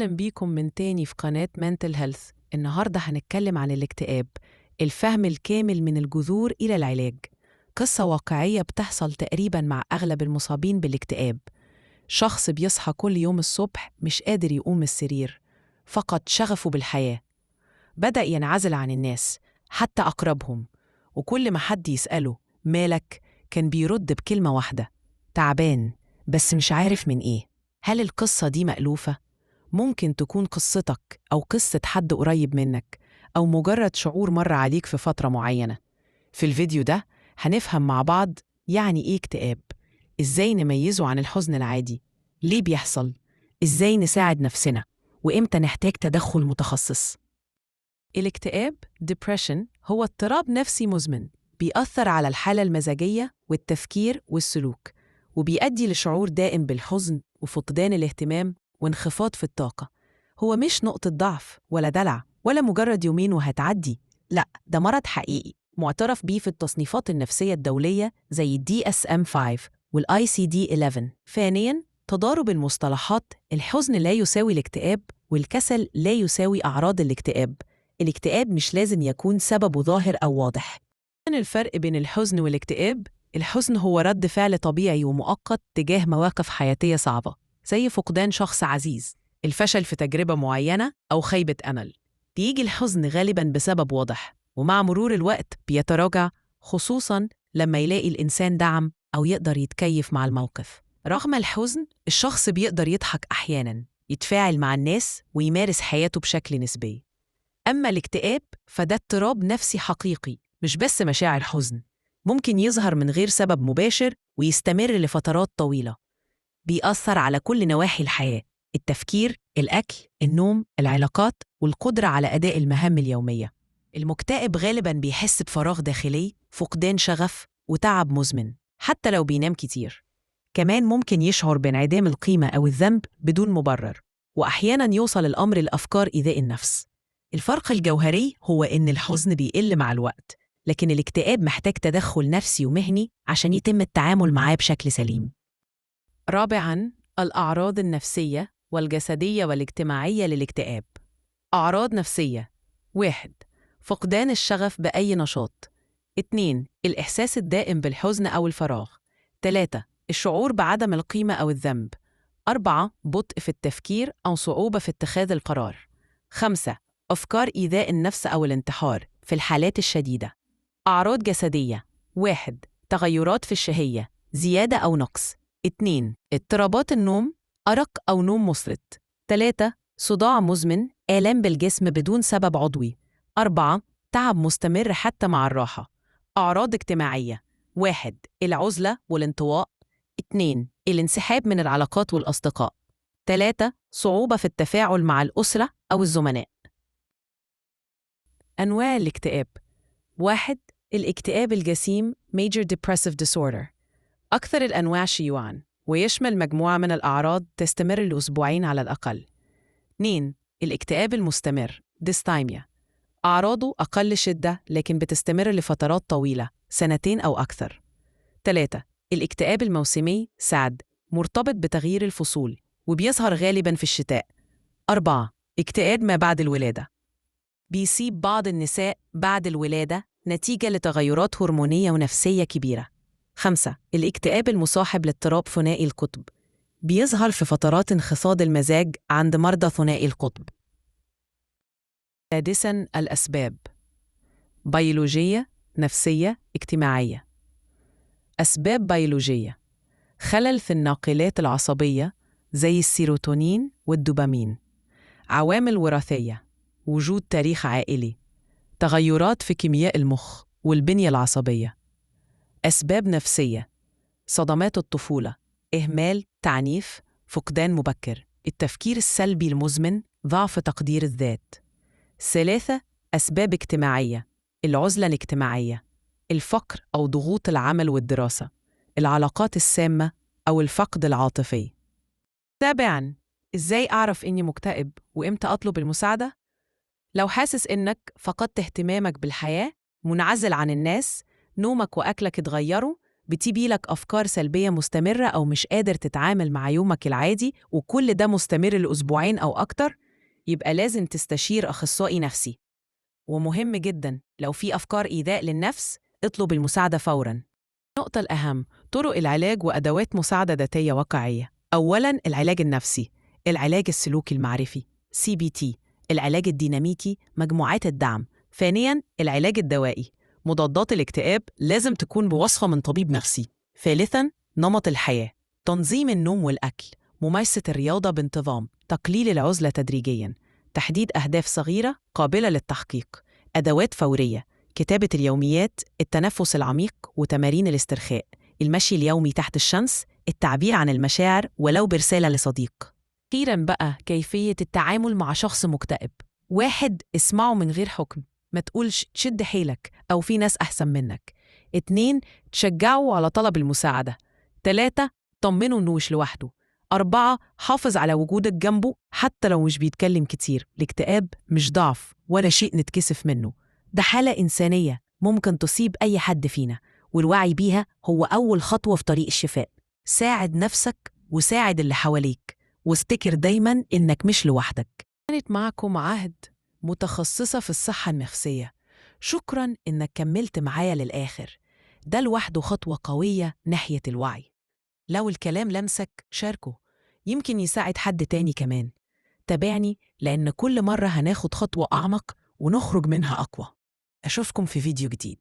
أهلا بيكم من تاني في قناة Mental Health. النهاردة هنتكلم عن الاكتئاب، الفهم الكامل من الجذور إلى العلاج. قصة واقعية بتحصل تقريبا مع أغلب المصابين بالاكتئاب. شخص بيصحى كل يوم الصبح مش قادر يقوم من السرير، فقد شغفه بالحياة، بدأ ينعزل عن الناس حتى أقربهم، وكل ما حد يسأله مالك كان بيرد بكلمة واحدة: تعبان، بس مش عارف من إيه. هل القصة دي مألوفة؟ ممكن تكون قصتك أو قصة حد قريب منك، أو مجرد شعور مر عليك في فترة معينة. في الفيديو ده هنفهم مع بعض يعني إيه اكتئاب، إزاي نميزه عن الحزن العادي، ليه بيحصل، إزاي نساعد نفسنا، وإمتى نحتاج تدخل متخصص. الاكتئاب depression هو اضطراب نفسي مزمن بيأثر على الحالة المزاجية والتفكير والسلوك، وبيؤدي لشعور دائم بالحزن وفقدان الاهتمام وانخفاض في الطاقة. هو مش نقطة ضعف ولا دلع ولا مجرد يومين وهتعدي، لأ، ده مرض حقيقي معترف بيه في التصنيفات النفسية الدولية زي DSM-5 والICD-11. ثانياً، تضارب المصطلحات: الحزن لا يساوي الاكتئاب، والكسل لا يساوي أعراض الاكتئاب. الاكتئاب مش لازم يكون سببه ظاهر أو واضح. الفرق بين الحزن والاكتئاب: الحزن هو رد فعل طبيعي ومؤقت تجاه مواقف حياتية صعبة، زي فقدان شخص عزيز، الفشل في تجربة معينة، أو خيبة أمل. بيجي الحزن غالباً بسبب واضح، ومع مرور الوقت بيتراجع، خصوصاً لما يلاقي الإنسان دعم أو يقدر يتكيف مع الموقف. رغم الحزن، الشخص بيقدر يضحك أحياناً، يتفاعل مع الناس، ويمارس حياته بشكل نسبي. أما الاكتئاب فده اضطراب نفسي حقيقي، مش بس مشاعر حزن. ممكن يظهر من غير سبب مباشر ويستمر لفترات طويلة. بيأثر على كل نواحي الحياة: التفكير، الأكل، النوم، العلاقات، والقدرة على أداء المهام اليومية. المكتئب غالباً بيحس بفراغ داخلي، فقدان شغف، وتعب مزمن حتى لو بينام كتير. كمان ممكن يشعر بانعدام القيمة أو الذنب بدون مبرر، وأحياناً يوصل الأمر لأفكار إيذاء النفس. الفرق الجوهري هو إن الحزن بيقل مع الوقت، لكن الاكتئاب محتاج تدخل نفسي ومهني عشان يتم التعامل معاه بشكل سليم. رابعاً، الأعراض النفسية والجسدية والاجتماعية للاكتئاب. أعراض نفسية: 1. فقدان الشغف بأي نشاط. 2. الإحساس الدائم بالحزن أو الفراغ. 3. الشعور بعدم القيمة أو الذنب. 4. بطء في التفكير أو صعوبة في اتخاذ القرار. 5. أفكار إيذاء النفس أو الانتحار في الحالات الشديدة. أعراض جسدية: 1. تغيرات في الشهية، زيادة أو نقص. 2. اضطرابات النوم، أرق أو نوم مسرط. 3. صداع مزمن، آلام بالجسم بدون سبب عضوي. 4. تعب مستمر حتى مع الراحة. أعراض اجتماعية: 1. العزلة والانطواء. 2. الانسحاب من العلاقات والأصدقاء. 3. صعوبة في التفاعل مع الأسرة أو الزملاء. أنواع الاكتئاب: 1. الاكتئاب الجسيم Major Depressive Disorder، أكثر الأنواع شيوعاً، ويشمل مجموعة من الأعراض تستمر لأسبوعين على الأقل. 2. الاكتئاب المستمر Dysthymia، أعراضه أقل شدة لكن بتستمر لفترات طويلة، سنتين أو أكثر. 3. الاكتئاب الموسمي SAD، مرتبط بتغيير الفصول وبيظهر غالباً في الشتاء. 4. اكتئاب ما بعد الولادة، بيصيب بعض النساء بعد الولادة نتيجة لتغيرات هرمونية ونفسية كبيرة. 5. الاكتئاب المصاحب لاضطراب ثنائي القطب، بيظهر في فترات انخفاض المزاج عند مرضى ثنائي القطب. 6. الأسباب: بيولوجية، نفسية، اجتماعية. أسباب بيولوجية: خلل في الناقلات العصبية زي السيروتونين والدوبامين. عوامل وراثية: وجود تاريخ عائلي، تغيرات في كيمياء المخ والبنية العصبية. أسباب نفسية: صدمات الطفولة، إهمال، تعنيف، فقدان مبكر، التفكير السلبي المزمن، ضعف تقدير الذات. 3. أسباب اجتماعية: العزلة الاجتماعية، الفقر أو ضغوط العمل والدراسة، العلاقات السامة أو الفقد العاطفي. 7. إزاي أعرف إني مكتئب وإمتى أطلب المساعدة؟ لو حاسس إنك فقدت اهتمامك بالحياة، منعزل عن الناس، نومك وأكلك اتغيروا، بتجيلك أفكار سلبية مستمرة أو مش قادر تتعامل مع يومك العادي وكل ده مستمر لأسبوعين أو أكتر، يبقى لازم تستشير أخصائي نفسي. ومهم جداً لو في أفكار إيذاء للنفس اطلب المساعدة فوراً. النقطة الأهم: طرق العلاج وأدوات مساعدة ذاتية واقعية. أولاً العلاج النفسي، العلاج السلوكي المعرفي CBT، العلاج الديناميكي، مجموعات الدعم. ثانياً العلاج الدوائي، مضادات الاكتئاب لازم تكون بوصفة من طبيب نفسي. ثالثاً نمط الحياة، تنظيم النوم والأكل، ممارسة الرياضة بانتظام، تقليل العزلة تدريجياً، تحديد أهداف صغيرة قابلة للتحقيق، أدوات فورية، كتابة اليوميات، التنفس العميق وتمارين الاسترخاء، المشي اليومي تحت الشمس، التعبير عن المشاعر ولو برسالة لصديق. أخيراً بقى كيفية التعامل مع شخص مكتئب. 1. اسمعه من غير حكم، ما تقولش تشد حيلك أو في ناس أحسن منك. 2. تشجعه على طلب المساعدة. 3. طمنه إنه مش لوحده. 4. حافظ على وجودك جنبه حتى لو مش بيتكلم كتير. الاكتئاب مش ضعف ولا شيء نتكسف منه، ده حالة إنسانية ممكن تصيب أي حد فينا، والوعي بيها هو أول خطوة في طريق الشفاء. ساعد نفسك وساعد اللي حواليك، وافتكر دايماً إنك مش لوحدك. كانت معكم عهد، متخصصة في الصحة النفسية. شكراً إنك كملت معايا للآخر، ده لوحده خطوة قوية ناحية الوعي. لو الكلام لمسك شاركه، يمكن يساعد حد تاني كمان. تابعني لأن كل مرة هناخد خطوة أعمق ونخرج منها أقوى. أشوفكم في فيديو جديد.